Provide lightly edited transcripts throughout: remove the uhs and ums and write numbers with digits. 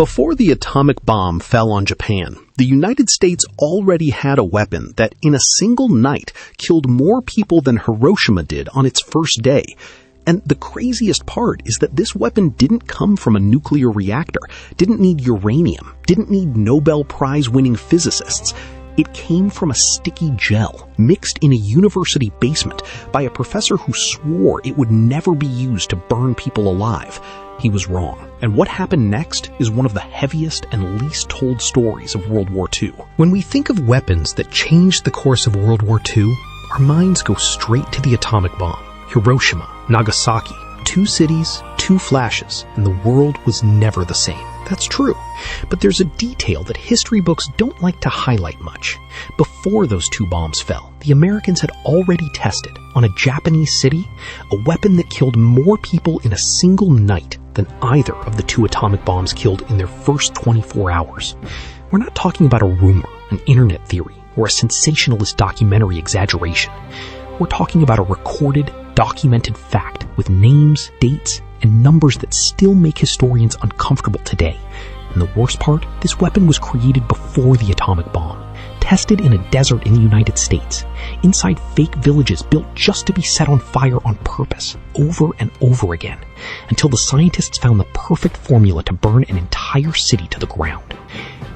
Before the atomic bomb fell on Japan, the United States already had a weapon that in a single night killed more people than Hiroshima did on its first day. And the craziest part is that this weapon didn't come from a nuclear reactor, didn't need uranium, didn't need Nobel Prize-winning physicists. It came from a sticky gel mixed in a university basement by a professor who swore it would never be used to burn people alive. He was wrong. And what happened next is one of the heaviest and least told stories of World War II. When we think of weapons that changed the course of World War II, our minds go straight to the atomic bomb. Hiroshima, Nagasaki, 2 cities, 2 flashes, and the world was never the same. That's true. But there's a detail that history books don't like to highlight much. Before those 2 bombs fell, the Americans had already tested, on a Japanese city, a weapon that killed more people in a single night than either of the 2 atomic bombs killed in their first 24 hours. We're not talking about a rumor, an internet theory, or a sensationalist documentary exaggeration. We're talking about a recorded, documented fact with names, dates, and numbers that still make historians uncomfortable today. And the worst part, this weapon was created before the atomic bomb, tested in a desert in the United States, inside fake villages built just to be set on fire on purpose, over and over again, until the scientists found the perfect formula to burn an entire city to the ground.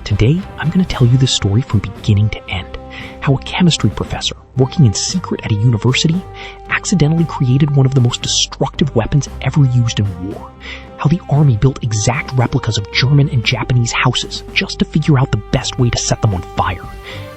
Today, I'm going to tell you this story from beginning to end. How a chemistry professor, working in secret at a university, accidentally created one of the most destructive weapons ever used in war. How the army built exact replicas of German and Japanese houses just to figure out the best way to set them on fire.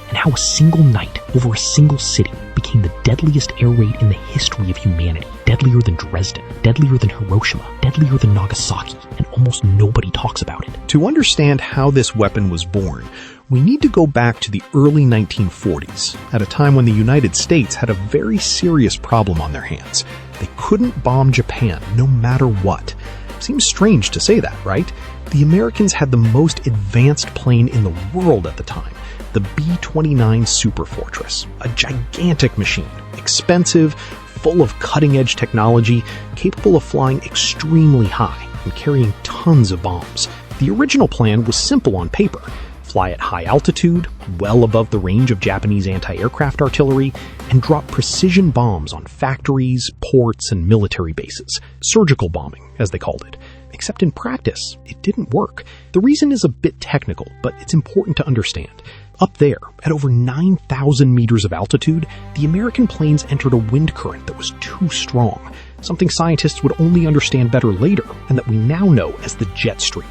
And how a single night over a single city became the deadliest air raid in the history of humanity. Deadlier than Dresden, deadlier than Hiroshima, deadlier than Nagasaki, and almost nobody talks about it. To understand how this weapon was born, we need to go back to the early 1940s, at a time when the United States had a very serious problem on their hands. They couldn't bomb Japan no matter what. Seems strange to say that, right? The Americans had the most advanced plane in the world at the time, the B-29 Superfortress, a gigantic machine, expensive, full of cutting-edge technology, capable of flying extremely high and carrying tons of bombs. The original plan was simple on paper: fly at high altitude, well above the range of Japanese anti-aircraft artillery, and drop precision bombs on factories, ports, and military bases. Surgical bombing, as they called it. Except in practice, it didn't work. The reason is a bit technical, but it's important to understand. Up there, at over 9,000 meters of altitude, the American planes entered a wind current that was too strong, something scientists would only understand better later, and that we now know as the jet stream.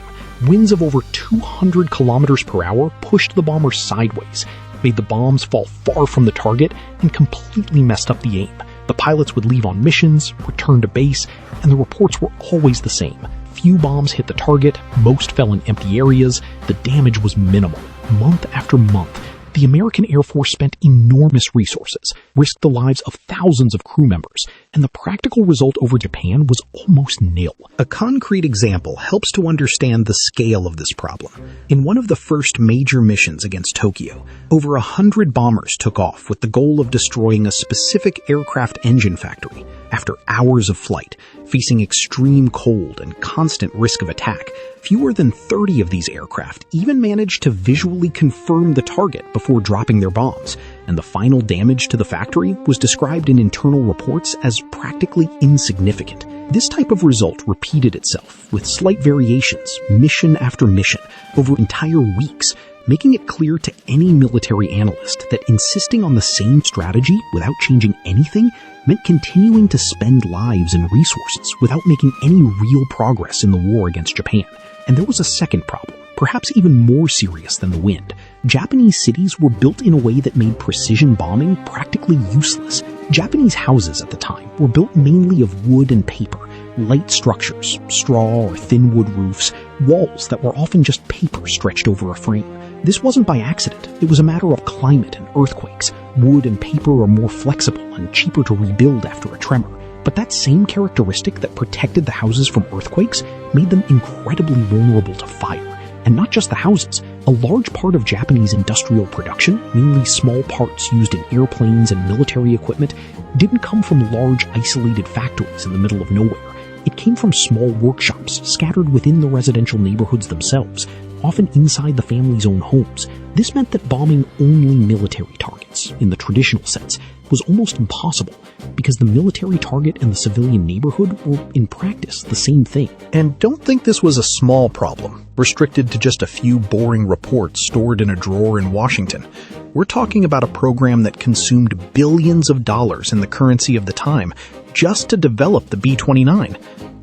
Winds of over 200 kilometers per hour pushed the bombers sideways, made the bombs fall far from the target, and completely messed up the aim. The pilots would leave on missions, return to base, and the reports were always the same. Few bombs hit the target, most fell in empty areas, the damage was minimal. Month after month, the American Air Force spent enormous resources, risked the lives of thousands of crew members, and the practical result over Japan was almost nil. A concrete example helps to understand the scale of this problem. In one of the first major missions against Tokyo, over 100 bombers took off with the goal of destroying a specific aircraft engine factory. After hours of flight, facing extreme cold and constant risk of attack, fewer than 30 of these aircraft even managed to visually confirm the target before dropping their bombs, and the final damage to the factory was described in internal reports as practically insignificant. This type of result repeated itself, with slight variations, mission after mission, over entire weeks, making it clear to any military analyst that insisting on the same strategy without changing anything meant continuing to spend lives and resources without making any real progress in the war against Japan. And there was a second problem, perhaps even more serious than the wind. Japanese cities were built in a way that made precision bombing practically useless. Japanese houses at the time were built mainly of wood and paper, light structures, straw or thin wood roofs, walls that were often just paper stretched over a frame. This wasn't by accident. It was a matter of climate and earthquakes. Wood and paper are more flexible and cheaper to rebuild after a tremor. But that same characteristic that protected the houses from earthquakes made them incredibly vulnerable to fire. And not just the houses. A large part of Japanese industrial production, mainly small parts used in airplanes and military equipment, didn't come from large isolated factories in the middle of nowhere. It came from small workshops scattered within the residential neighborhoods themselves, often inside the family's own homes. This meant that bombing only military targets, in the traditional sense, was almost impossible, because the military target and the civilian neighborhood were, in practice, the same thing. And don't think this was a small problem, restricted to just a few boring reports stored in a drawer in Washington. We're talking about a program that consumed billions of dollars in the currency of the time just to develop the B-29.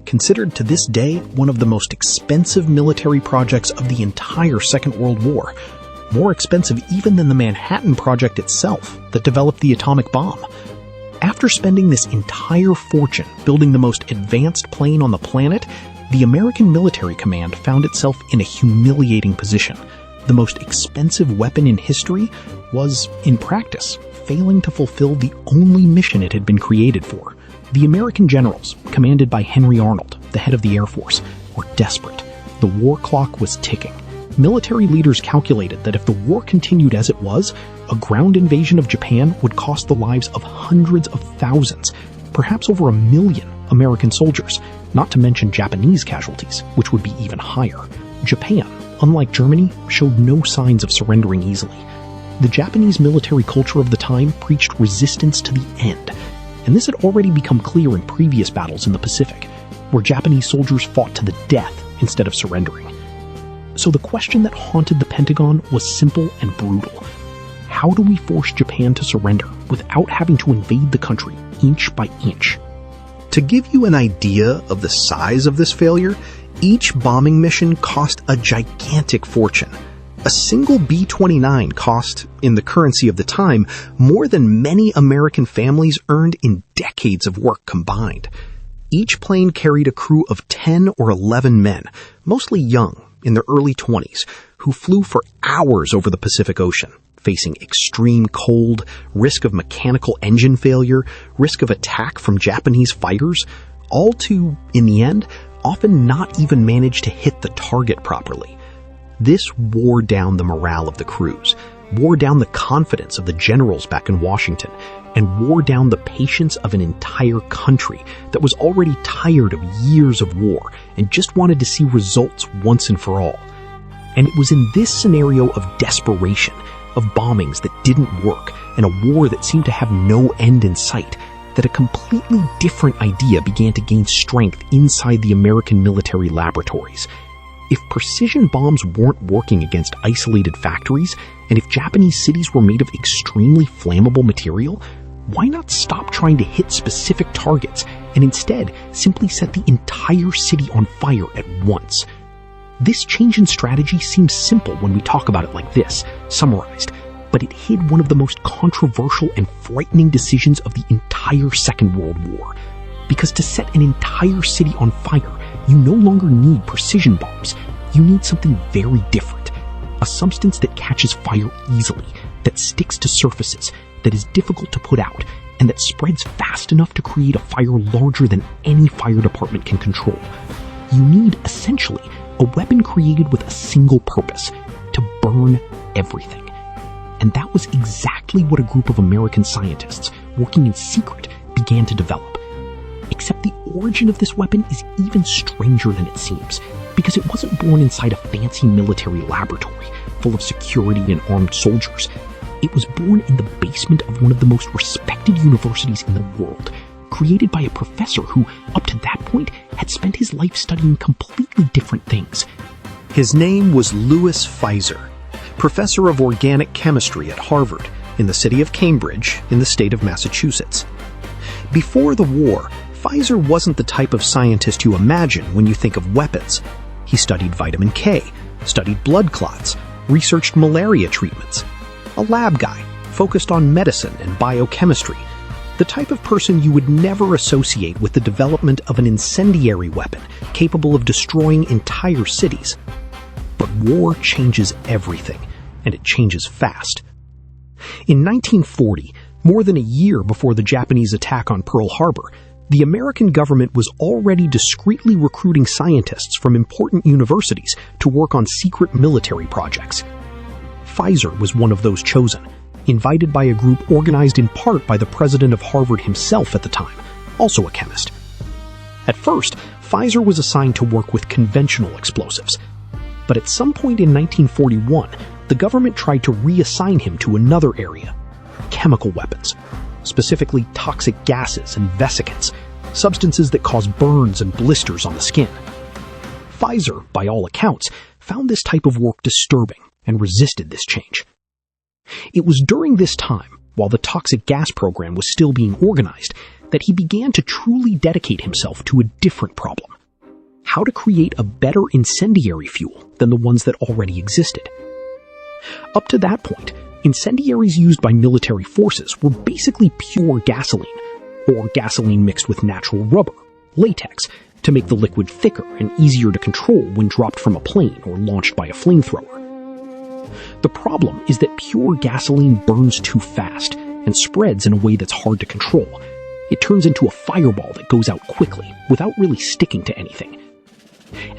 Considered to this day one of the most expensive military projects of the entire Second World War. More expensive even than the Manhattan Project itself that developed the atomic bomb. After spending this entire fortune building the most advanced plane on the planet, the American military command found itself in a humiliating position. The most expensive weapon in history was, in practice, failing to fulfill the only mission it had been created for. The American generals, commanded by Henry Arnold, the head of the Air Force, were desperate. The war clock was ticking. Military leaders calculated that if the war continued as it was, a ground invasion of Japan would cost the lives of hundreds of thousands, perhaps over 1 million American soldiers, not to mention Japanese casualties, which would be even higher. Japan, unlike Germany, showed no signs of surrendering easily. The Japanese military culture of the time preached resistance to the end, and this had already become clear in previous battles in the Pacific, where Japanese soldiers fought to the death instead of surrendering. So the question that haunted the Pentagon was simple and brutal. How do we force Japan to surrender without having to invade the country inch by inch? To give you an idea of the size of this failure, each bombing mission cost a gigantic fortune. A single B-29 cost, in the currency of the time, more than many American families earned in decades of work combined. Each plane carried a crew of 10 or 11 men, mostly young, in their early 20s, who flew for hours over the Pacific Ocean, facing extreme cold, risk of mechanical engine failure, risk of attack from Japanese fighters, all to, in the end, often not even manage to hit the target properly. This wore down the morale of the crews, wore down the confidence of the generals back in Washington, and wore down the patience of an entire country that was already tired of years of war and just wanted to see results once and for all. And it was in this scenario of desperation, of bombings that didn't work, and a war that seemed to have no end in sight, that a completely different idea began to gain strength inside the American military laboratories. If precision bombs weren't working against isolated factories, and if Japanese cities were made of extremely flammable material, why not stop trying to hit specific targets and instead simply set the entire city on fire at once? This change in strategy seems simple when we talk about it like this, summarized, but it hid one of the most controversial and frightening decisions of the entire Second World War. Because to set an entire city on fire, you no longer need precision bombs. You need something very different. A substance that catches fire easily, that sticks to surfaces, that is difficult to put out, and that spreads fast enough to create a fire larger than any fire department can control. You need, essentially, a weapon created with a single purpose, to burn everything. And that was exactly what a group of American scientists, working in secret, began to develop. Except the origin of this weapon is even stranger than it seems, because it wasn't born inside a fancy military laboratory full of security and armed soldiers. It was born in the basement of one of the most respected universities in the world, created by a professor who, up to that point, had spent his life studying completely different things. His name was Louis Fieser, professor of organic chemistry at Harvard, in the city of Cambridge, in the state of Massachusetts. Before the war, Fieser wasn't the type of scientist you imagine when you think of weapons. He studied vitamin K, studied blood clots, researched malaria treatments. A lab guy, focused on medicine and biochemistry. The type of person you would never associate with the development of an incendiary weapon capable of destroying entire cities. But war changes everything, and it changes fast. In 1940, more than a year before the Japanese attack on Pearl Harbor, the American government was already discreetly recruiting scientists from important universities to work on secret military projects. Fieser was one of those chosen, invited by a group organized in part by the president of Harvard himself at the time, also a chemist. At first, Fieser was assigned to work with conventional explosives. But at some point in 1941, the government tried to reassign him to another area: chemical weapons, specifically toxic gases and vesicants, substances that cause burns and blisters on the skin. Fieser, by all accounts, found this type of work disturbing and resisted this change. It was during this time, while the toxic gas program was still being organized, that he began to truly dedicate himself to a different problem: how to create a better incendiary fuel than the ones that already existed. Up to that point, incendiaries used by military forces were basically pure gasoline, or gasoline mixed with natural rubber, latex, to make the liquid thicker and easier to control when dropped from a plane or launched by a flamethrower. The problem is that pure gasoline burns too fast and spreads in a way that's hard to control. It turns into a fireball that goes out quickly, without really sticking to anything.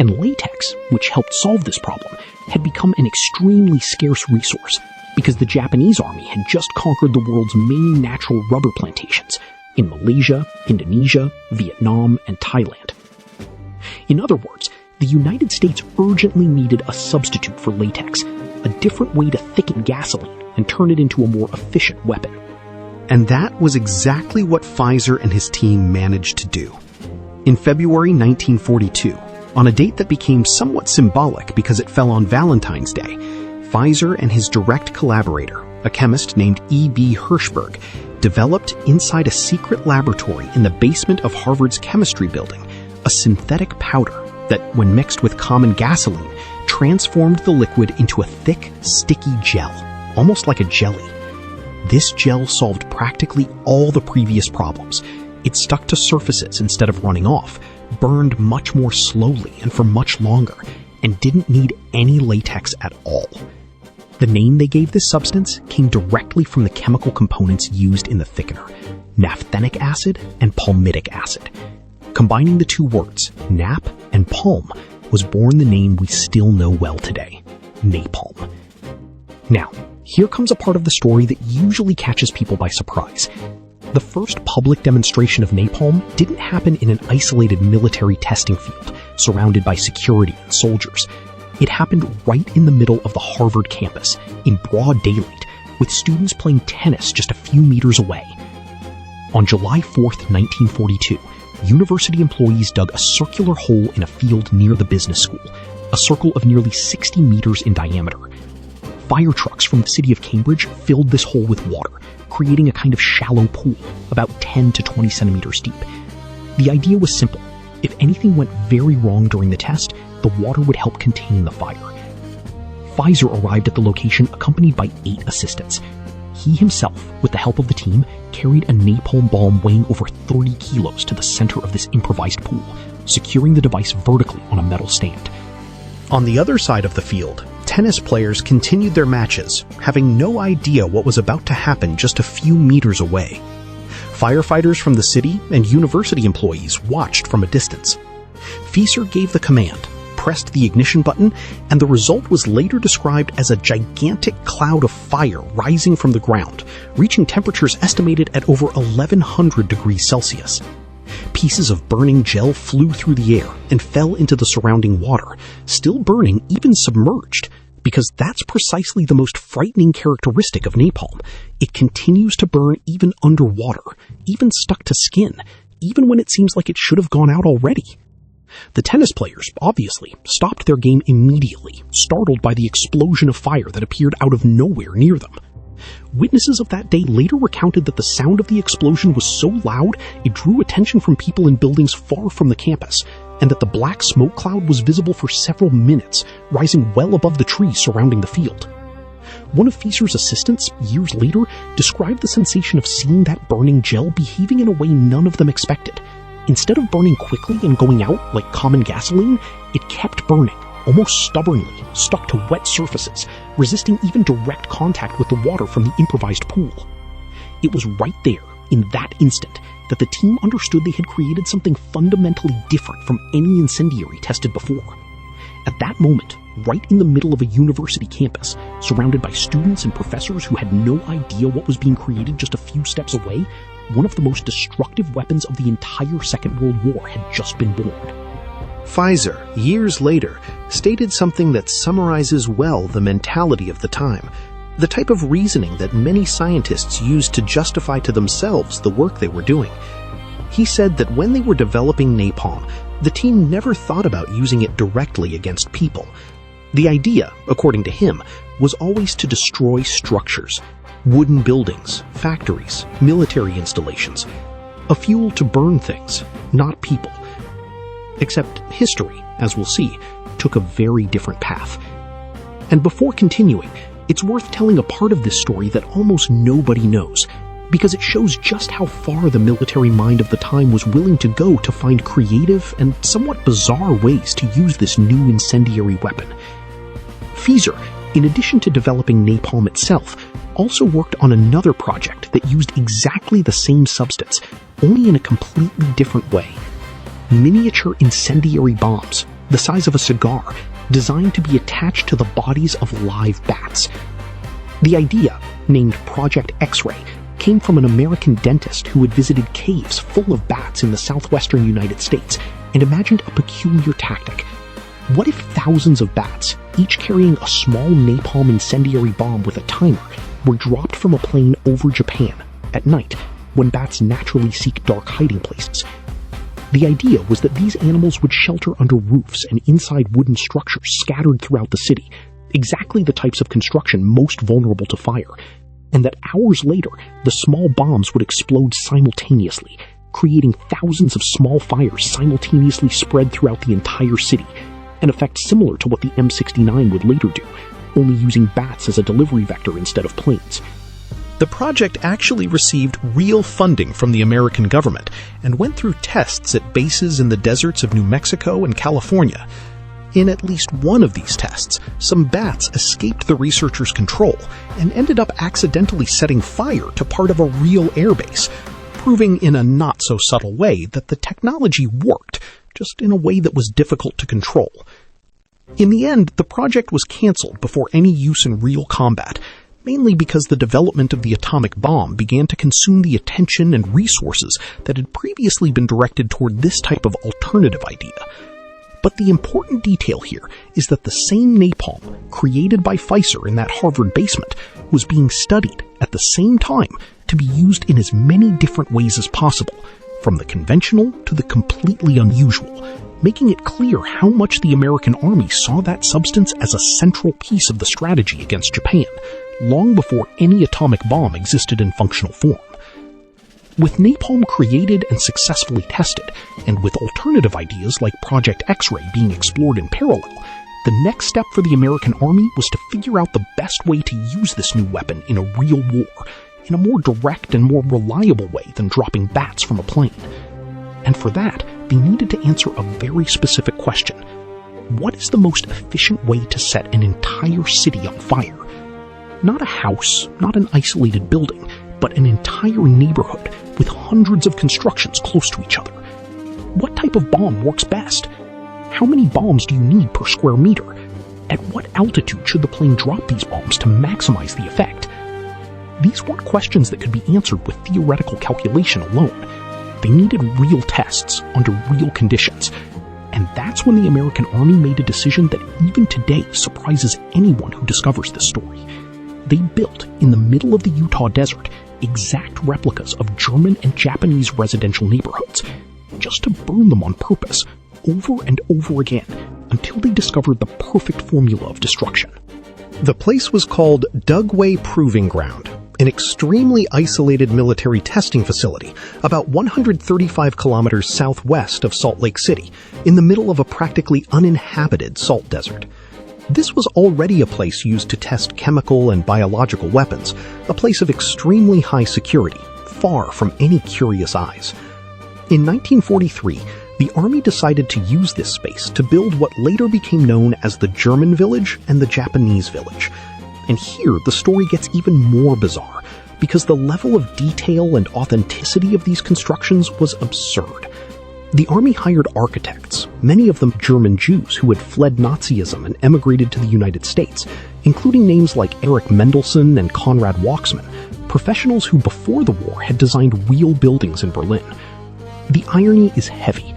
And latex, which helped solve this problem, had become an extremely scarce resource, because the Japanese army had just conquered the world's main natural rubber plantations in Malaysia, Indonesia, Vietnam, and Thailand. In other words, the United States urgently needed a substitute for latex, a different way to thicken gasoline and turn it into a more efficient weapon. And that was exactly what Fieser and his team managed to do. In February 1942, on a date that became somewhat symbolic because it fell on Valentine's Day, Fieser and his direct collaborator, a chemist named E.B. Hirschberg, developed inside a secret laboratory in the basement of Harvard's chemistry building a synthetic powder that, when mixed with common gasoline, transformed the liquid into a thick, sticky gel, almost like a jelly. This gel solved practically all the previous problems. It stuck to surfaces instead of running off, burned much more slowly and for much longer, and didn't need any latex at all. The name they gave this substance came directly from the chemical components used in the thickener: naphthenic acid and palmitic acid. Combining the two words, nap and palm, was born the name we still know well today: napalm. Now, here comes a part of the story that usually catches people by surprise. The first public demonstration of napalm didn't happen in an isolated military testing field, surrounded by security and soldiers. It happened right in the middle of the Harvard campus, in broad daylight, with students playing tennis just a few meters away. On July 4th, 1942, university employees dug a circular hole in a field near the business school, a circle of nearly 60 meters in diameter. Fire trucks from the city of Cambridge filled this hole with water, creating a kind of shallow pool, about 10 to 20 centimeters deep. The idea was simple. If anything went very wrong during the test, the water would help contain the fire. Fieser arrived at the location accompanied by 8 assistants. He himself, with the help of the team, carried a napalm bomb weighing over 30 kilos to the center of this improvised pool, securing the device vertically on a metal stand. On the other side of the field, tennis players continued their matches, having no idea what was about to happen just a few meters away. Firefighters from the city and university employees watched from a distance. Fieser gave the command, pressed the ignition button, and the result was later described as a gigantic cloud of fire rising from the ground, reaching temperatures estimated at over 1100 degrees Celsius. Pieces of burning gel flew through the air and fell into the surrounding water, still burning even submerged, because that's precisely the most frightening characteristic of napalm. It continues to burn even underwater, even stuck to skin, even when it seems like it should have gone out already. The tennis players, obviously, stopped their game immediately, startled by the explosion of fire that appeared out of nowhere near them. Witnesses of that day later recounted that the sound of the explosion was so loud it drew attention from people in buildings far from the campus, and that the black smoke cloud was visible for several minutes, rising well above the trees surrounding the field. One of Fieser's assistants, years later, described the sensation of seeing that burning gel behaving in a way none of them expected. Instead of burning quickly and going out like common gasoline, it kept burning, almost stubbornly, stuck to wet surfaces, resisting even direct contact with the water from the improvised pool. It was right there, in that instant, that the team understood they had created something fundamentally different from any incendiary tested before. At that moment, right in the middle of a university campus, surrounded by students and professors who had no idea what was being created just a few steps away, one of the most destructive weapons of the entire Second World War had just been born. Fieser, years later, stated something that summarizes well the mentality of the time, the type of reasoning that many scientists used to justify to themselves the work they were doing. He said that when they were developing napalm, the team never thought about using it directly against people. The idea, according to him, was always to destroy structures, wooden buildings, factories, military installations, a fuel to burn things, not people. Except history, as we'll see, took a very different path. And before continuing, it's worth telling a part of this story that almost nobody knows, because it shows just how far the military mind of the time was willing to go to find creative and somewhat bizarre ways to use this new incendiary weapon. Fieser, in addition to developing napalm itself, also worked on another project that used exactly the same substance, only in a completely different way. Miniature incendiary bombs, the size of a cigar, designed to be attached to the bodies of live bats. The idea, named Project X-Ray, came from an American dentist who had visited caves full of bats in the southwestern United States and imagined a peculiar tactic. What if thousands of bats, each carrying a small napalm incendiary bomb with a timer, were dropped from a plane over Japan at night when bats naturally seek dark hiding places? The idea was that these animals would shelter under roofs and inside wooden structures scattered throughout the city, exactly the types of construction most vulnerable to fire, and that hours later, the small bombs would explode simultaneously, creating thousands of small fires simultaneously spread throughout the entire city, an effect similar to what the M69 would later do, only using bats as a delivery vector instead of planes. The project actually received real funding from the American government and went through tests at bases in the deserts of New Mexico and California. In at least one of these tests, some bats escaped the researchers' control and ended up accidentally setting fire to part of a real airbase, proving in a not-so-subtle way that the technology worked, just in a way that was difficult to control. In the end, the project was canceled before any use in real combat, mainly because the development of the atomic bomb began to consume the attention and resources that had previously been directed toward this type of alternative idea. But the important detail here is that the same napalm, created by Fieser in that Harvard basement, was being studied at the same time to be used in as many different ways as possible, from the conventional to the completely unusual, making it clear how much the American Army saw that substance as a central piece of the strategy against Japan, long before any atomic bomb existed in functional form. With napalm created and successfully tested, and with alternative ideas like Project X-Ray being explored in parallel, the next step for the American Army was to figure out the best way to use this new weapon in a real war, in a more direct and more reliable way than dropping bats from a plane. And for that, they needed to answer a very specific question. What is the most efficient way to set an entire city on fire? Not a house, not an isolated building, but an entire neighborhood with hundreds of constructions close to each other. What type of bomb works best? How many bombs do you need per square meter? At what altitude should the plane drop these bombs to maximize the effect? These weren't questions that could be answered with theoretical calculation alone. They needed real tests under real conditions. And that's when the American Army made a decision that even today surprises anyone who discovers this story. They built, in the middle of the Utah desert, exact replicas of German and Japanese residential neighborhoods, just to burn them on purpose, over and over again, until they discovered the perfect formula of destruction. The place was called Dugway Proving Ground, an extremely isolated military testing facility about 135 kilometers southwest of Salt Lake City, in the middle of a practically uninhabited salt desert. This was already a place used to test chemical and biological weapons, a place of extremely high security, far from any curious eyes. In 1943, the Army decided to use this space to build what later became known as the German Village and the Japanese Village. And here the story gets even more bizarre, because the level of detail and authenticity of these constructions was absurd. The Army hired architects, many of them German Jews who had fled Nazism and emigrated to the United States, including names like Erich Mendelsohn and Konrad Wachsmann, professionals who before the war had designed real buildings in Berlin. The irony is heavy.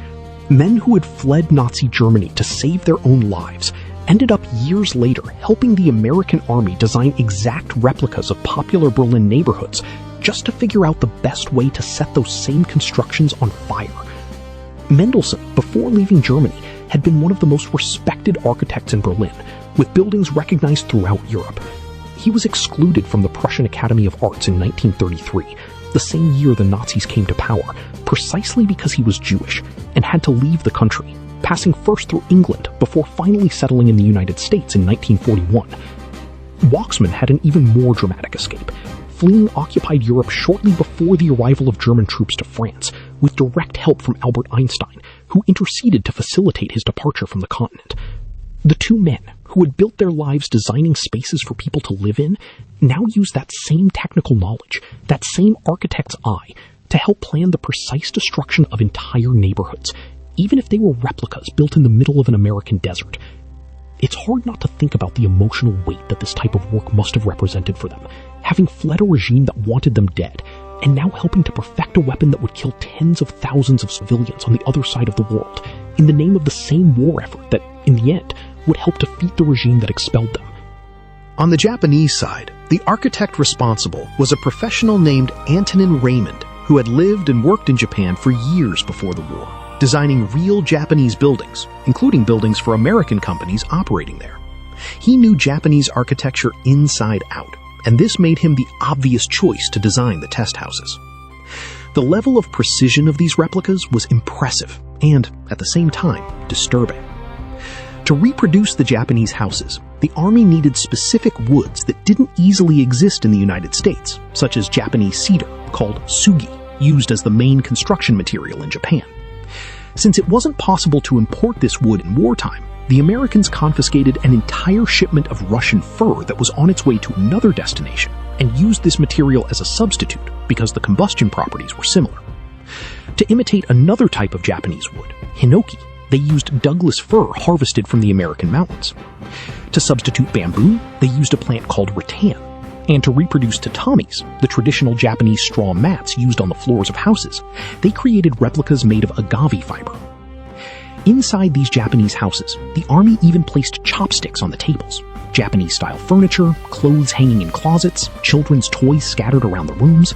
Men who had fled Nazi Germany to save their own lives ended up years later helping the American army design exact replicas of popular Berlin neighborhoods just to figure out the best way to set those same constructions on fire. Mendelssohn, before leaving Germany, had been one of the most respected architects in Berlin, with buildings recognized throughout Europe. He was excluded from the Prussian Academy of Arts in 1933, the same year the Nazis came to power, precisely because he was Jewish, and had to leave the country, passing first through England before finally settling in the United States in 1941. Waxman had an even more dramatic escape, fleeing occupied Europe shortly before the arrival of German troops to France, with direct help from Albert Einstein, who interceded to facilitate his departure from the continent. The two men, who had built their lives designing spaces for people to live in, now used that same technical knowledge, that same architect's eye, to help plan the precise destruction of entire neighborhoods, even if they were replicas built in the middle of an American desert. It's hard not to think about the emotional weight that this type of work must have represented for them, having fled a regime that wanted them dead, and now helping to perfect a weapon that would kill tens of thousands of civilians on the other side of the world, in the name of the same war effort that, in the end, would help defeat the regime that expelled them. On the Japanese side, the architect responsible was a professional named Antonin Raymond, who had lived and worked in Japan for years before the war, designing real Japanese buildings, including buildings for American companies operating there. He knew Japanese architecture inside out, and this made him the obvious choice to design the test houses. The level of precision of these replicas was impressive and, at the same time, disturbing. To reproduce the Japanese houses, the army needed specific woods that didn't easily exist in the United States, such as Japanese cedar, called sugi, used as the main construction material in Japan. Since it wasn't possible to import this wood in wartime, the Americans confiscated an entire shipment of Russian fir that was on its way to another destination and used this material as a substitute because the combustion properties were similar. To imitate another type of Japanese wood, hinoki, they used Douglas fir harvested from the American mountains. To substitute bamboo, they used a plant called rattan. And to reproduce tatamis, the traditional Japanese straw mats used on the floors of houses, they created replicas made of agave fiber. Inside these Japanese houses, the army even placed chopsticks on the tables, Japanese-style furniture, clothes hanging in closets, children's toys scattered around the rooms,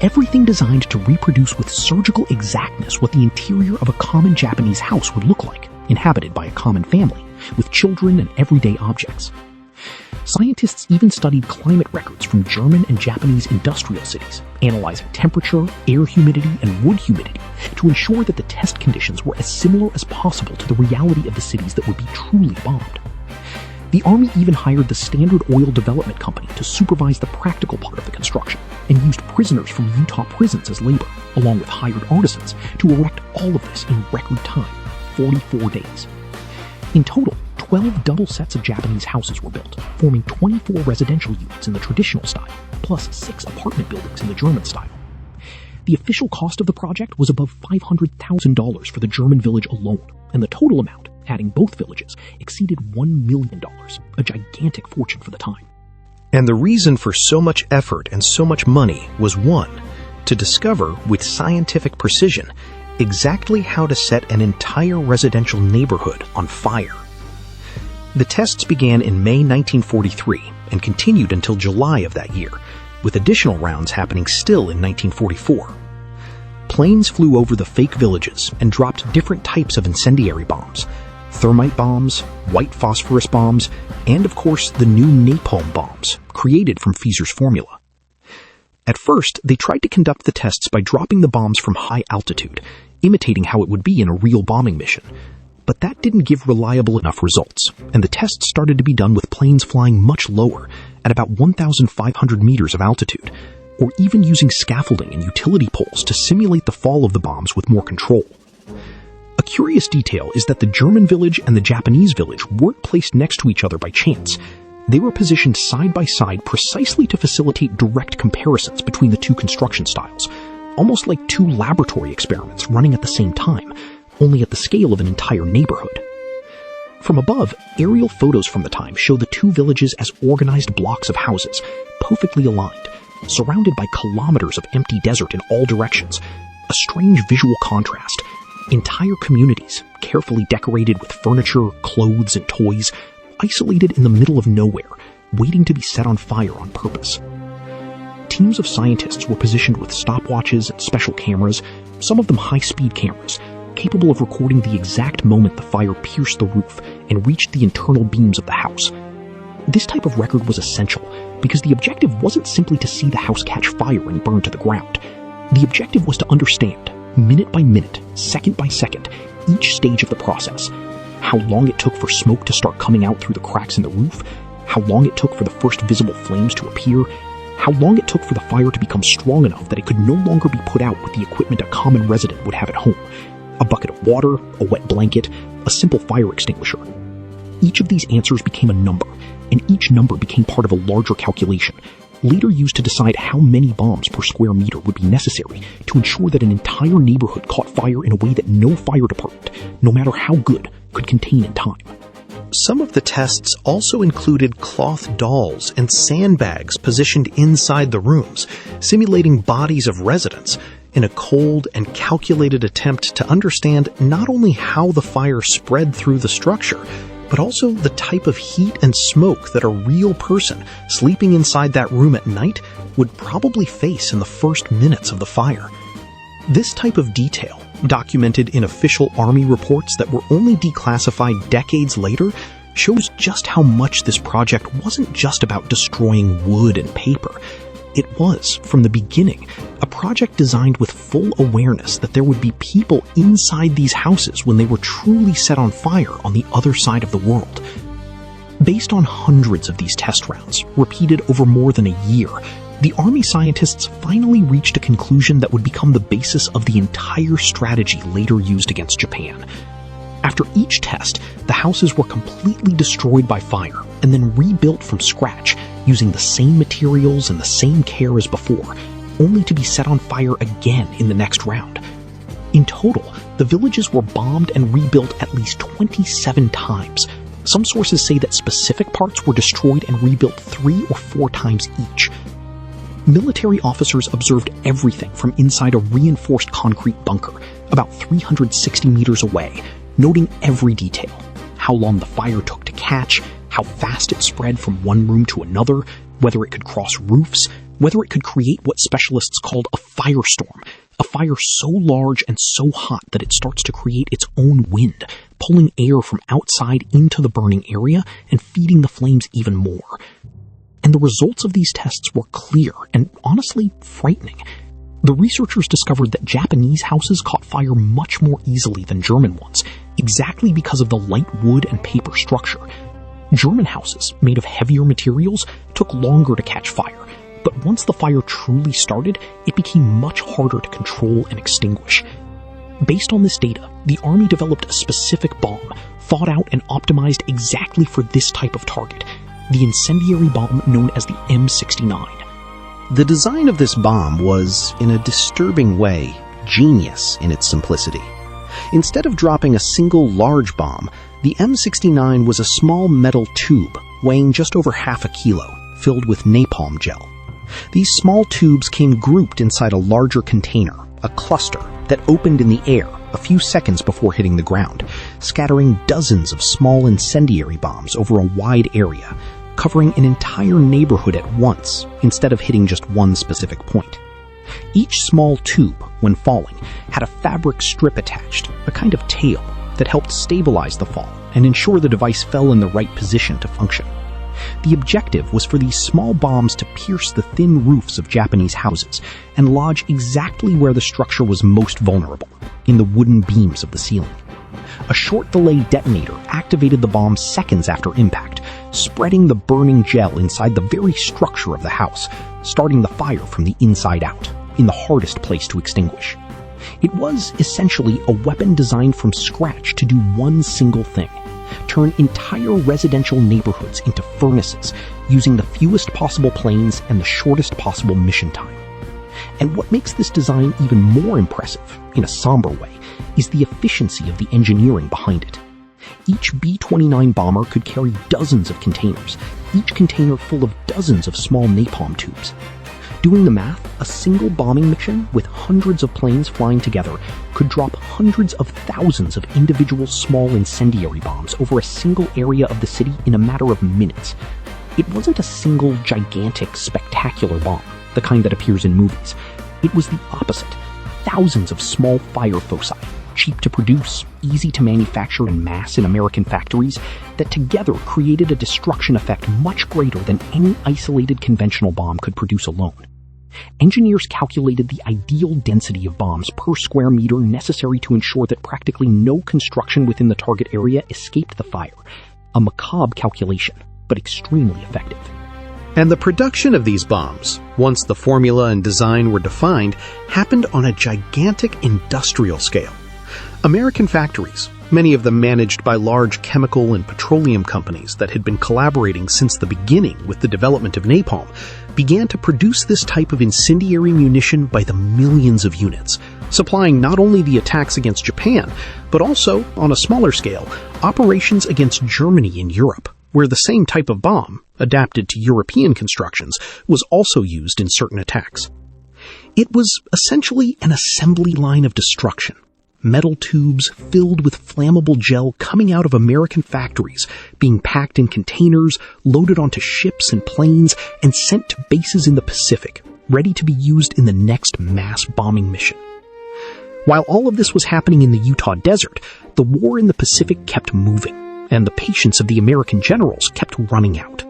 everything designed to reproduce with surgical exactness what the interior of a common Japanese house would look like, inhabited by a common family, with children and everyday objects. Scientists even studied climate records from German and Japanese industrial cities, analyzing temperature, air humidity, and wood humidity to ensure that the test conditions were as similar as possible to the reality of the cities that would be truly bombed. The army even hired the Standard Oil Development Company to supervise the practical part of the construction, and used prisoners from Utah prisons as labor, along with hired artisans, to erect all of this in record time, 44 days. In total, 12 double sets of Japanese houses were built, forming 24 residential units in the traditional style, plus 6 apartment buildings in the German style. The official cost of the project was above $500,000 for the German village alone, and the total amount, adding both villages, exceeded $1 million, a gigantic fortune for the time. And the reason for so much effort and so much money was one, to discover, with scientific precision, exactly how to set an entire residential neighborhood on fire. The tests began in May 1943 and continued until July of that year, with additional rounds happening still in 1944. Planes flew over the fake villages and dropped different types of incendiary bombs, thermite bombs, white phosphorus bombs, and of course the new napalm bombs, created from Fieser's formula. At first, they tried to conduct the tests by dropping the bombs from high altitude, imitating how it would be in a real bombing mission. But that didn't give reliable enough results, and the tests started to be done with planes flying much lower, at about 1,500 meters of altitude, or even using scaffolding and utility poles to simulate the fall of the bombs with more control. A curious detail is that the German village and the Japanese village weren't placed next to each other by chance. They were positioned side by side precisely to facilitate direct comparisons between the two construction styles, almost like two laboratory experiments running at the same time, only at the scale of an entire neighborhood. From above, aerial photos from the time show the two villages as organized blocks of houses, perfectly aligned, surrounded by kilometers of empty desert in all directions, a strange visual contrast. Entire communities, carefully decorated with furniture, clothes, and toys, isolated in the middle of nowhere, waiting to be set on fire on purpose. Teams of scientists were positioned with stopwatches and special cameras, some of them high-speed cameras, capable of recording the exact moment the fire pierced the roof and reached the internal beams of the house. This type of record was essential because the objective wasn't simply to see the house catch fire and burn to the ground. The objective was to understand, minute by minute, second by second, each stage of the process. How long it took for smoke to start coming out through the cracks in the roof, how long it took for the first visible flames to appear, how long it took for the fire to become strong enough that it could no longer be put out with the equipment a common resident would have at home. A bucket of water, a wet blanket, a simple fire extinguisher. Each of these answers became a number, and each number became part of a larger calculation, later used to decide how many bombs per square meter would be necessary to ensure that an entire neighborhood caught fire in a way that no fire department, no matter how good, could contain in time. Some of the tests also included cloth dolls and sandbags positioned inside the rooms, simulating bodies of residents, in a cold and calculated attempt to understand not only how the fire spread through the structure, but also the type of heat and smoke that a real person sleeping inside that room at night would probably face in the first minutes of the fire. This type of detail, documented in official army reports that were only declassified decades later, shows just how much this project wasn't just about destroying wood and paper. It was, from the beginning, a project designed with full awareness that there would be people inside these houses when they were truly set on fire on the other side of the world. Based on hundreds of these test rounds, repeated over more than a year, the Army scientists finally reached a conclusion that would become the basis of the entire strategy later used against Japan. After each test, the houses were completely destroyed by fire and then rebuilt from scratch using the same materials and the same care as before, only to be set on fire again in the next round. In total, the villages were bombed and rebuilt at least 27 times. Some sources say that specific parts were destroyed and rebuilt 3 or 4 times each. Military officers observed everything from inside a reinforced concrete bunker, about 360 meters away, noting every detail. How long the fire took to catch, how fast it spread from one room to another, whether it could cross roofs, whether it could create what specialists called a firestorm, a fire so large and so hot that it starts to create its own wind, pulling air from outside into the burning area and feeding the flames even more. And the results of these tests were clear and honestly frightening. The researchers discovered that Japanese houses caught fire much more easily than German ones, exactly because of the light wood and paper structure. German houses, made of heavier materials, took longer to catch fire, but once the fire truly started, it became much harder to control and extinguish. Based on this data, the Army developed a specific bomb, thought out and optimized exactly for this type of target, the incendiary bomb known as the M69. The design of this bomb was, in a disturbing way, genius in its simplicity. Instead of dropping a single large bomb, the M69 was a small metal tube weighing just over half a kilo, filled with napalm gel. These small tubes came grouped inside a larger container, a cluster, that opened in the air a few seconds before hitting the ground, scattering dozens of small incendiary bombs over a wide area, covering an entire neighborhood at once instead of hitting just one specific point. Each small tube, when falling, had a fabric strip attached, a kind of tail, that helped stabilize the fall and ensure the device fell in the right position to function. The objective was for these small bombs to pierce the thin roofs of Japanese houses and lodge exactly where the structure was most vulnerable, in the wooden beams of the ceiling. A short delay detonator activated the bomb seconds after impact, spreading the burning gel inside the very structure of the house, starting the fire from the inside out, in the hardest place to extinguish. It was, essentially, a weapon designed from scratch to do one single thing: turn entire residential neighborhoods into furnaces, using the fewest possible planes and the shortest possible mission time. And what makes this design even more impressive, in a somber way, is the efficiency of the engineering behind it. Each B-29 bomber could carry dozens of containers, each container full of dozens of small napalm tubes. Doing the math, a single bombing mission with hundreds of planes flying together could drop hundreds of thousands of individual small incendiary bombs over a single area of the city in a matter of minutes. It wasn't a single, gigantic, spectacular bomb, the kind that appears in movies. It was the opposite. Thousands of small fire foci, cheap to produce, easy to manufacture en masse in American factories, that together created a destruction effect much greater than any isolated conventional bomb could produce alone. Engineers calculated the ideal density of bombs per square meter necessary to ensure that practically no construction within the target area escaped the fire. A macabre calculation, but extremely effective. And the production of these bombs, once the formula and design were defined, happened on a gigantic industrial scale. American factories, many of them managed by large chemical and petroleum companies that had been collaborating since the beginning with the development of napalm, began to produce this type of incendiary munition by the millions of units, supplying not only the attacks against Japan, but also, on a smaller scale, operations against Germany in Europe, where the same type of bomb, adapted to European constructions, was also used in certain attacks. It was essentially an assembly line of destruction. Metal tubes filled with flammable gel coming out of American factories, being packed in containers, loaded onto ships and planes, and sent to bases in the Pacific, ready to be used in the next mass bombing mission. While all of this was happening in the Utah desert, the war in the Pacific kept moving, and the patience of the American generals kept running out.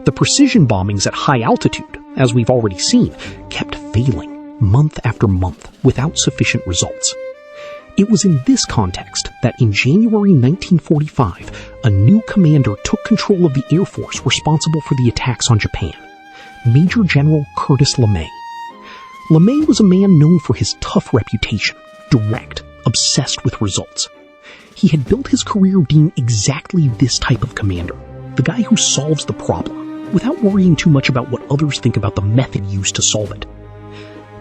The precision bombings at high altitude, as we've already seen, kept failing month after month without sufficient results. It was in this context that in January 1945, a new commander took control of the Air Force responsible for the attacks on Japan, Major General Curtis LeMay. LeMay was a man known for his tough reputation, direct, obsessed with results. He had built his career being exactly this type of commander, the guy who solves the problem, without worrying too much about what others think about the method used to solve it.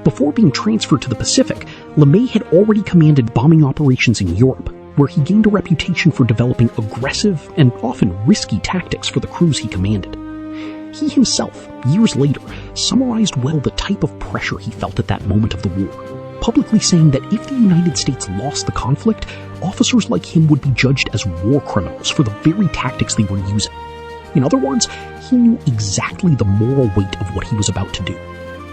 Before being transferred to the Pacific, LeMay had already commanded bombing operations in Europe, where he gained a reputation for developing aggressive and often risky tactics for the crews he commanded. He himself, years later, summarized well the type of pressure he felt at that moment of the war, publicly saying that if the United States lost the conflict, officers like him would be judged as war criminals for the very tactics they were using. In other words, he knew exactly the moral weight of what he was about to do.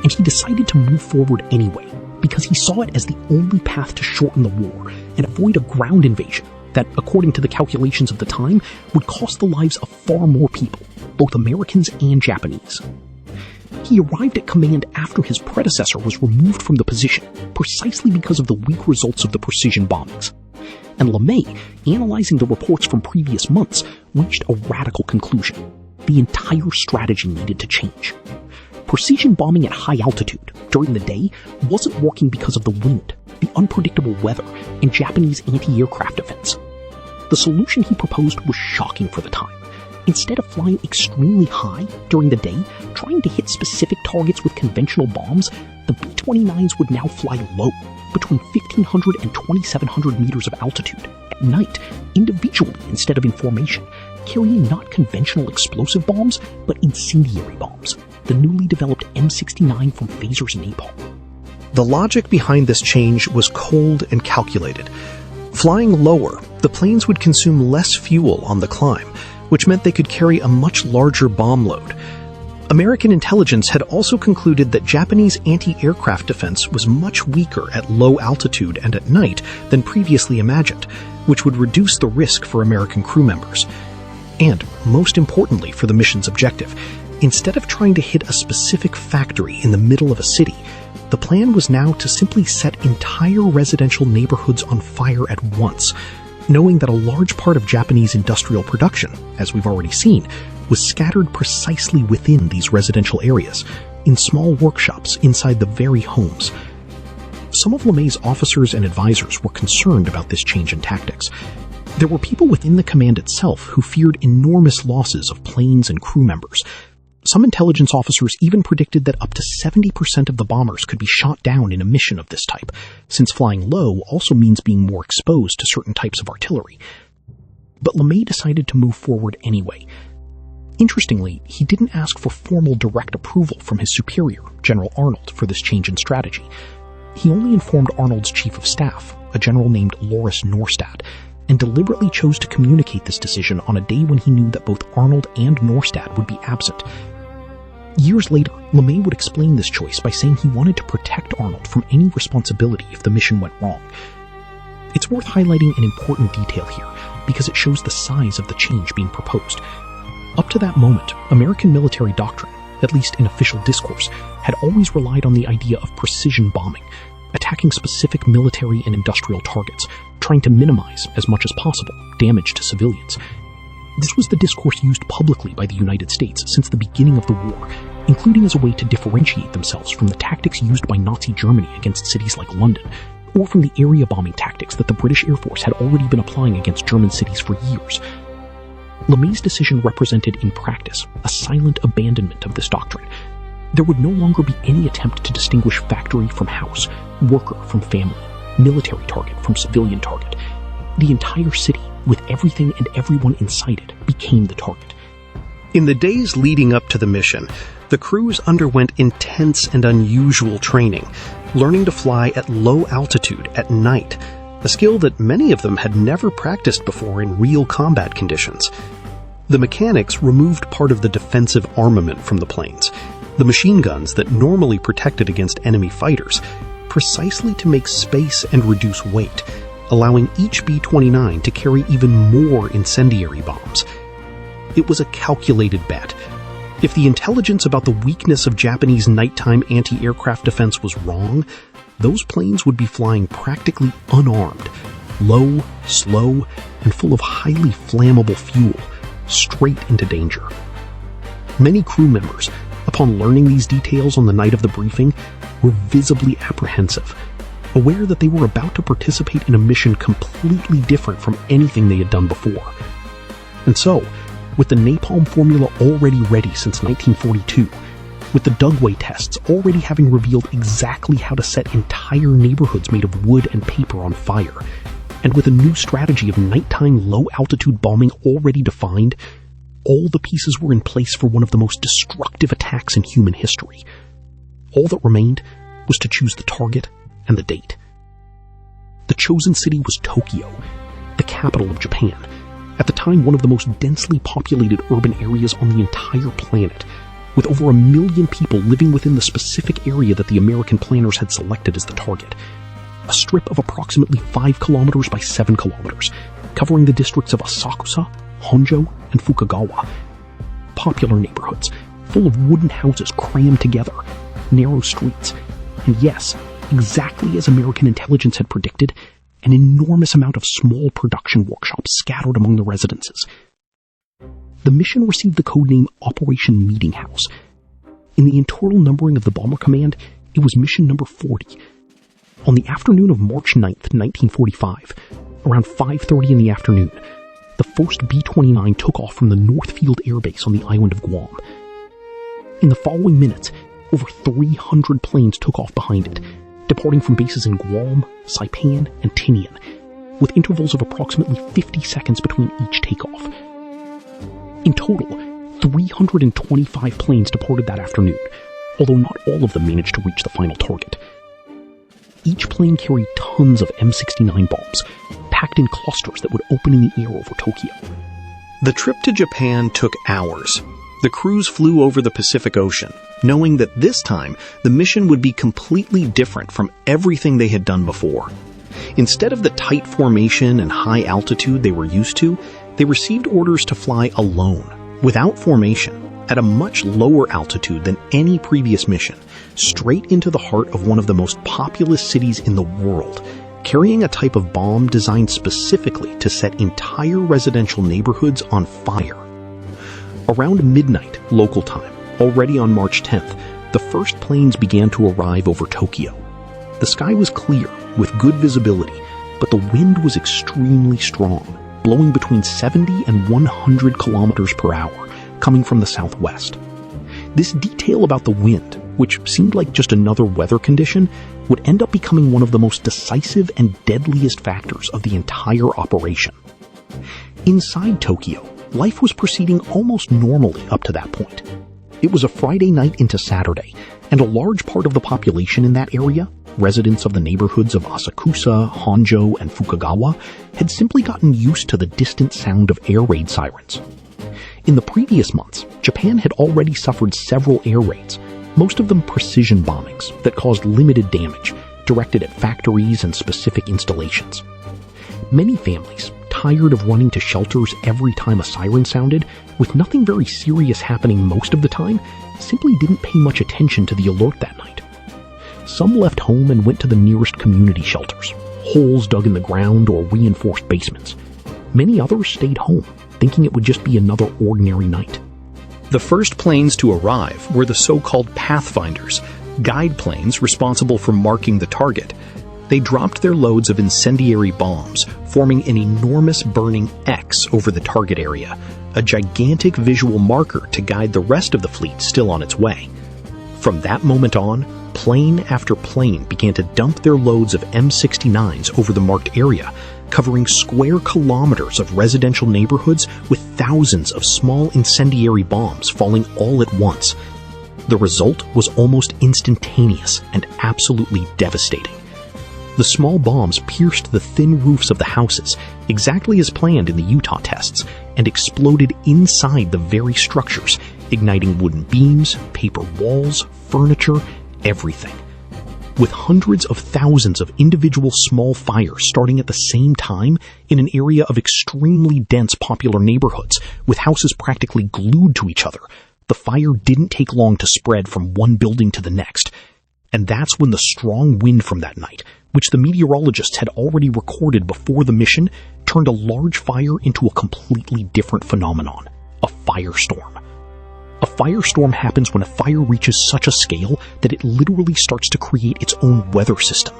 And he decided to move forward anyway, because he saw it as the only path to shorten the war and avoid a ground invasion that, according to the calculations of the time, would cost the lives of far more people, both Americans and Japanese. He arrived at command after his predecessor was removed from the position, precisely because of the weak results of the precision bombings. And LeMay, analyzing the reports from previous months, reached a radical conclusion. The entire strategy needed to change. Precision bombing at high altitude during the day wasn't working because of the wind, the unpredictable weather, and Japanese anti-aircraft defense. The solution he proposed was shocking for the time. Instead of flying extremely high during the day, trying to hit specific targets with conventional bombs, the B-29s would now fly low, between 1,500 and 2,700 meters of altitude, at night, individually instead of in formation, carrying not conventional explosive bombs, but incendiary bombs, the newly developed M69 from Fieser's napalm. The logic behind this change was cold and calculated. Flying lower, the planes would consume less fuel on the climb, which meant they could carry a much larger bomb load. American intelligence had also concluded that Japanese anti-aircraft defense was much weaker at low altitude and at night than previously imagined, which would reduce the risk for American crew members. And, most importantly for the mission's objective, instead of trying to hit a specific factory in the middle of a city, the plan was now to simply set entire residential neighborhoods on fire at once, knowing that a large part of Japanese industrial production, as we've already seen, was scattered precisely within these residential areas, in small workshops inside the very homes. Some of LeMay's officers and advisors were concerned about this change in tactics. There were people within the command itself who feared enormous losses of planes and crew members. Some intelligence officers even predicted that up to 70% of the bombers could be shot down in a mission of this type, since flying low also means being more exposed to certain types of artillery. But LeMay decided to move forward anyway. Interestingly, he didn't ask for formal direct approval from his superior, General Arnold, for this change in strategy. He only informed Arnold's chief of staff, a general named Loris Norstad, and deliberately chose to communicate this decision on a day when he knew that both Arnold and Norstad would be absent. Years later, LeMay would explain this choice by saying he wanted to protect Arnold from any responsibility if the mission went wrong. It's worth highlighting an important detail here, because it shows the size of the change being proposed. Up to that moment, American military doctrine, at least in official discourse, had always relied on the idea of precision bombing, attacking specific military and industrial targets, trying to minimize, as much as possible, damage to civilians. This was the discourse used publicly by the United States since the beginning of the war, including as a way to differentiate themselves from the tactics used by Nazi Germany against cities like London, or from the area bombing tactics that the British Air Force had already been applying against German cities for years. LeMay's decision represented, in practice, a silent abandonment of this doctrine. There would no longer be any attempt to distinguish factory from house, worker from family, military target from civilian target. The entire city, with everything and everyone inside it, became the target. In the days leading up to the mission, the crews underwent intense and unusual training, learning to fly at low altitude at night, a skill that many of them had never practiced before in real combat conditions. The mechanics removed part of the defensive armament from the planes, the machine guns that normally protected against enemy fighters, precisely to make space and reduce weight, allowing each B-29 to carry even more incendiary bombs. It was a calculated bet. If the intelligence about the weakness of Japanese nighttime anti-aircraft defense was wrong, those planes would be flying practically unarmed, low, slow, and full of highly flammable fuel, straight into danger. Many crew members, upon learning these details on the night of the briefing, were visibly apprehensive, aware that they were about to participate in a mission completely different from anything they had done before. And so, with the napalm formula already ready since 1942, with the Dugway tests already having revealed exactly how to set entire neighborhoods made of wood and paper on fire, and with a new strategy of nighttime low-altitude bombing already defined, all the pieces were in place for one of the most destructive attacks in human history. All that remained was to choose the target and the date. The chosen city was Tokyo, the capital of Japan, at the time one of the most densely populated urban areas on the entire planet, with over 1 million people living within the specific area that the American planners had selected as the target. A strip of approximately 5 kilometers by 7 kilometers, covering the districts of Asakusa, Honjo, and Fukagawa. Popular neighborhoods, full of wooden houses crammed together, narrow streets, and yes, exactly as American intelligence had predicted, an enormous amount of small production workshops scattered among the residences. The mission received the codename Operation Meetinghouse. In the internal numbering of the Bomber Command, it was mission number 40. On the afternoon of March 9th, 1945, around 5:30 in the afternoon, the first B-29 took off from the Northfield Air Base on the island of Guam. In the following minutes, over 300 planes took off behind it, departing from bases in Guam, Saipan, and Tinian, with intervals of approximately 50 seconds between each takeoff. In total, 325 planes departed that afternoon, although not all of them managed to reach the final target. Each plane carried tons of M69 bombs, packed in clusters that would open in the air over Tokyo. The trip to Japan took hours. The crews flew over the Pacific Ocean, knowing that this time the mission would be completely different from everything they had done before. Instead of the tight formation and high altitude they were used to, they received orders to fly alone, without formation, at a much lower altitude than any previous mission, straight into the heart of one of the most populous cities in the world, carrying a type of bomb designed specifically to set entire residential neighborhoods on fire. Around midnight, local time, already on March 10th, the first planes began to arrive over Tokyo. The sky was clear, with good visibility, but the wind was extremely strong, blowing between 70 and 100 kilometers per hour, coming from the southwest. This detail about the wind, which seemed like just another weather condition, would end up becoming one of the most decisive and deadliest factors of the entire operation. Inside Tokyo, life was proceeding almost normally up to that point. It was a Friday night into Saturday, and a large part of the population in that area, residents of the neighborhoods of Asakusa, Honjo, and Fukagawa had simply gotten used to the distant sound of air raid sirens. In the previous months, Japan had already suffered several air raids, most of them precision bombings that caused limited damage, directed at factories and specific installations. Many families, tired of running to shelters every time a siren sounded, with nothing very serious happening most of the time, simply didn't pay much attention to the alert that night. Some left home and went to the nearest community shelters, holes dug in the ground or reinforced basements. Many others stayed home, thinking it would just be another ordinary night. The first planes to arrive were the so-called pathfinders, guide planes responsible for marking the target. They dropped their loads of incendiary bombs, forming an enormous burning X over the target area, a gigantic visual marker to guide the rest of the fleet still on its way. From that moment on, plane after plane began to dump their loads of M69s over the marked area, covering square kilometers of residential neighborhoods with thousands of small incendiary bombs falling all at once. The result was almost instantaneous and absolutely devastating. The small bombs pierced the thin roofs of the houses, exactly as planned in the Utah tests, and exploded inside the very structures, igniting wooden beams, paper walls, furniture, everything. With hundreds of thousands of individual small fires starting at the same time in an area of extremely dense popular neighborhoods, with houses practically glued to each other, the fire didn't take long to spread from one building to the next. And that's when the strong wind from that night, which the meteorologists had already recorded before the mission, turned a large fire into a completely different phenomenon, a firestorm. A firestorm happens when a fire reaches such a scale that it literally starts to create its own weather system.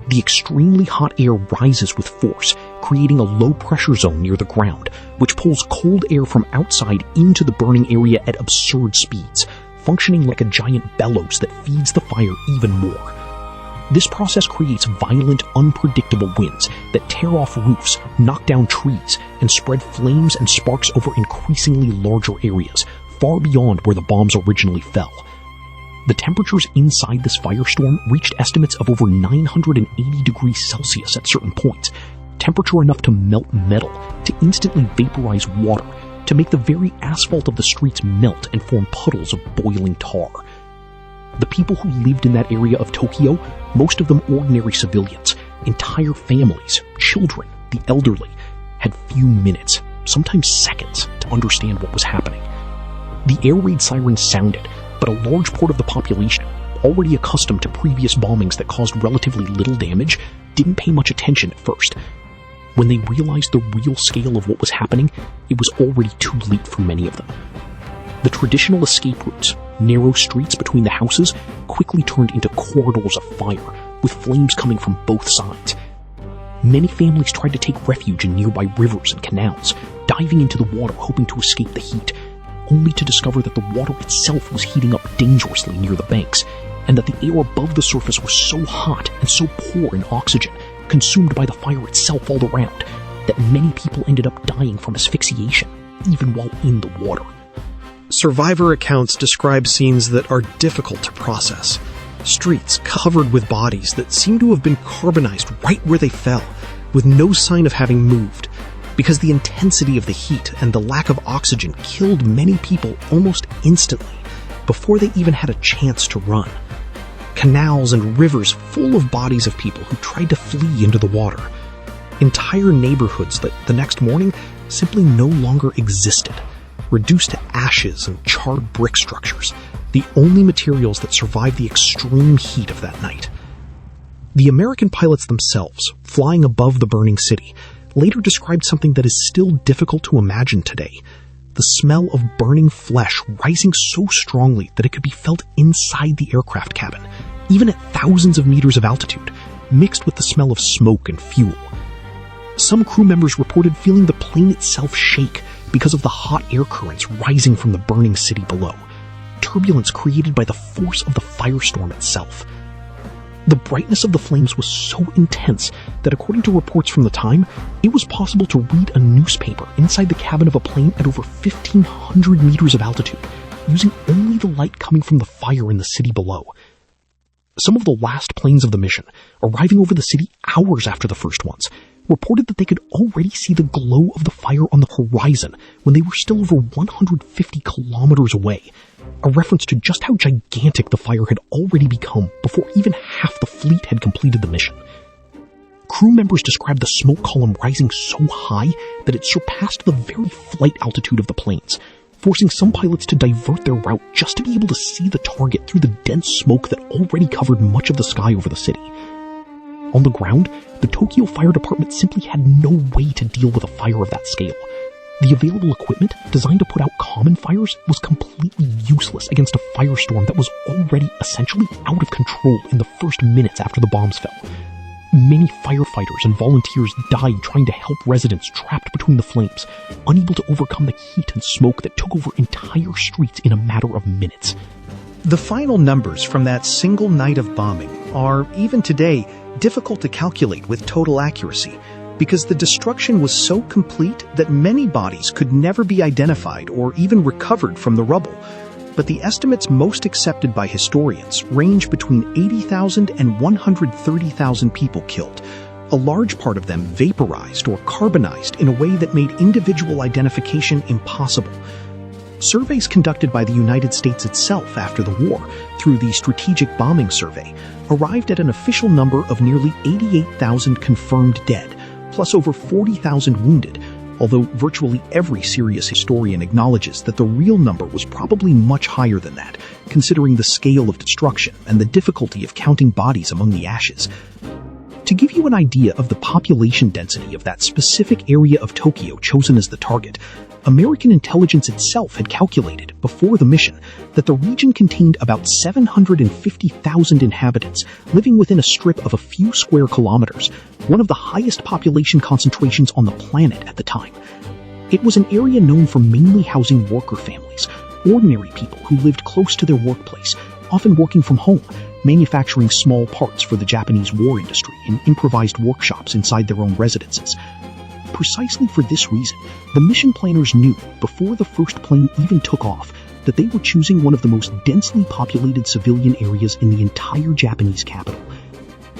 The extremely hot air rises with force, creating a low-pressure zone near the ground, which pulls cold air from outside into the burning area at absurd speeds, functioning like a giant bellows that feeds the fire even more. This process creates violent, unpredictable winds that tear off roofs, knock down trees, and spread flames and sparks over increasingly larger areas, far beyond where the bombs originally fell. The temperatures inside this firestorm reached estimates of over 980 degrees Celsius at certain points, temperature enough to melt metal, to instantly vaporize water, to make the very asphalt of the streets melt and form puddles of boiling tar. The people who lived in that area of Tokyo, most of them ordinary civilians, entire families, children, the elderly, had few minutes, sometimes seconds, to understand what was happening. The air raid sirens sounded, but a large part of the population, already accustomed to previous bombings that caused relatively little damage, didn't pay much attention at first. When they realized the real scale of what was happening, it was already too late for many of them. The traditional escape routes, narrow streets between the houses, quickly turned into corridors of fire, with flames coming from both sides. Many families tried to take refuge in nearby rivers and canals, diving into the water hoping to escape the heat, only to discover that the water itself was heating up dangerously near the banks, and that the air above the surface was so hot and so poor in oxygen, consumed by the fire itself all around, that many people ended up dying from asphyxiation, even while in the water. Survivor accounts describe scenes that are difficult to process. Streets covered with bodies that seem to have been carbonized right where they fell, with no sign of having moved, because the intensity of the heat and the lack of oxygen killed many people almost instantly, before they even had a chance to run. Canals and rivers full of bodies of people who tried to flee into the water. Entire neighborhoods that the next morning simply no longer existed, reduced to ashes and charred brick structures, the only materials that survived the extreme heat of that night. The American pilots themselves, flying above the burning city, later described something that is still difficult to imagine today: the smell of burning flesh rising so strongly that it could be felt inside the aircraft cabin, even at thousands of meters of altitude, mixed with the smell of smoke and fuel. Some crew members reported feeling the plane itself shake because of the hot air currents rising from the burning city below, turbulence created by the force of the firestorm itself. The brightness of the flames was so intense that, according to reports from the time, it was possible to read a newspaper inside the cabin of a plane at over 1,500 meters of altitude, using only the light coming from the fire in the city below. Some of the last planes of the mission, arriving over the city hours after the first ones, reported that they could already see the glow of the fire on the horizon when they were still over 150 kilometers away, a reference to just how gigantic the fire had already become before even half the fleet had completed the mission. Crew members described the smoke column rising so high that it surpassed the very flight altitude of the planes, forcing some pilots to divert their route just to be able to see the target through the dense smoke that already covered much of the sky over the city. On the ground, the Tokyo Fire Department simply had no way to deal with a fire of that scale. The available equipment, designed to put out common fires, was completely useless against a firestorm that was already essentially out of control in the first minutes after the bombs fell. Many firefighters and volunteers died trying to help residents trapped between the flames, unable to overcome the heat and smoke that took over entire streets in a matter of minutes. The final numbers from that single night of bombing are, even today, difficult to calculate with total accuracy, because the destruction was so complete that many bodies could never be identified or even recovered from the rubble. But the estimates most accepted by historians range between 80,000 and 130,000 people killed, a large part of them vaporized or carbonized in a way that made individual identification impossible. Surveys conducted by the United States itself after the war, through the Strategic Bombing Survey, arrived at an official number of nearly 88,000 confirmed dead, plus over 40,000 wounded, although virtually every serious historian acknowledges that the real number was probably much higher than that, considering the scale of destruction and the difficulty of counting bodies among the ashes. To give you an idea of the population density of that specific area of Tokyo chosen as the target, American intelligence itself had calculated, before the mission, that the region contained about 750,000 inhabitants living within a strip of a few square kilometers, one of the highest population concentrations on the planet at the time. It was an area known for mainly housing worker families, ordinary people who lived close to their workplace, often working from home, manufacturing small parts for the Japanese war industry in improvised workshops inside their own residences. Precisely for this reason, the mission planners knew, before the first plane even took off, that they were choosing one of the most densely populated civilian areas in the entire Japanese capital.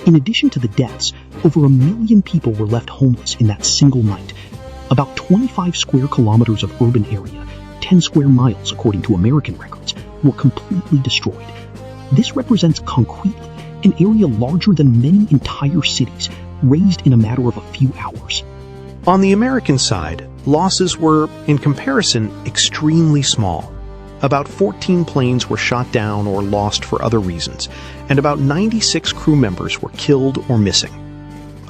In addition to the deaths, over 1 million people were left homeless in that single night. About 25 square kilometers of urban area, 10 square miles according to American records, were completely destroyed. This represents concretely an area larger than many entire cities, razed in a matter of a few hours. On the American side, losses were, in comparison, extremely small. About 14 planes were shot down or lost for other reasons, and about 96 crew members were killed or missing.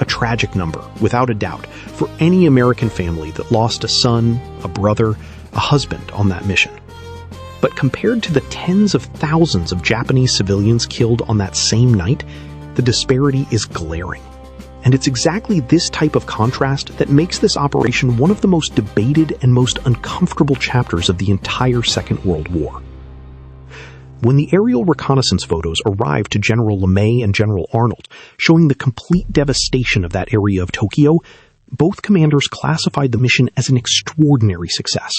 A tragic number, without a doubt, for any American family that lost a son, a brother, a husband on that mission. But compared to the tens of thousands of Japanese civilians killed on that same night, the disparity is glaring. And it's exactly this type of contrast that makes this operation one of the most debated and most uncomfortable chapters of the entire Second World War. When the aerial reconnaissance photos arrived to General LeMay and General Arnold, showing the complete devastation of that area of Tokyo, both commanders classified the mission as an extraordinary success.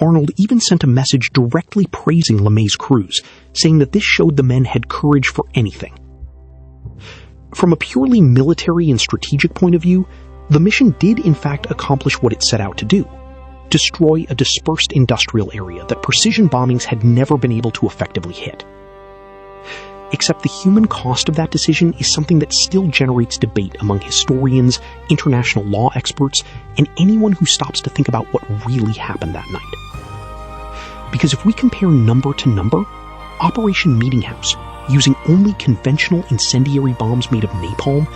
Arnold even sent a message directly praising LeMay's crews, saying that this showed the men had courage for anything. From a purely military and strategic point of view, the mission did in fact accomplish what it set out to do: destroy a dispersed industrial area that precision bombings had never been able to effectively hit. Except the human cost of that decision is something that still generates debate among historians, international law experts, and anyone who stops to think about what really happened that night. Because if we compare number to number, Operation Meetinghouse, using only conventional incendiary bombs made of napalm,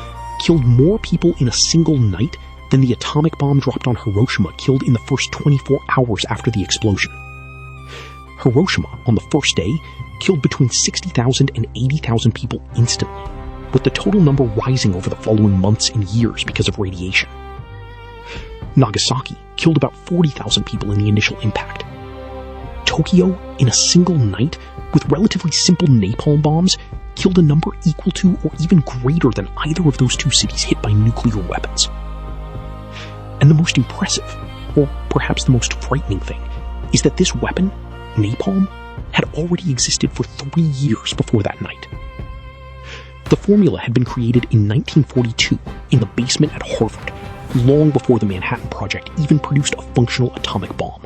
killed more people in a single night than the atomic bomb dropped on Hiroshima killed in the first 24 hours after the explosion. Hiroshima, on the first day, killed between 60,000 and 80,000 people instantly, with the total number rising over the following months and years because of radiation. Nagasaki killed about 40,000 people in the initial impact. Tokyo, in a single night, with relatively simple napalm bombs, killed a number equal to or even greater than either of those two cities hit by nuclear weapons. And the most impressive, or perhaps the most frightening thing, is that this weapon, napalm, had already existed for 3 years before that night. The formula had been created in 1942 in the basement at Harvard, long before the Manhattan Project even produced a functional atomic bomb.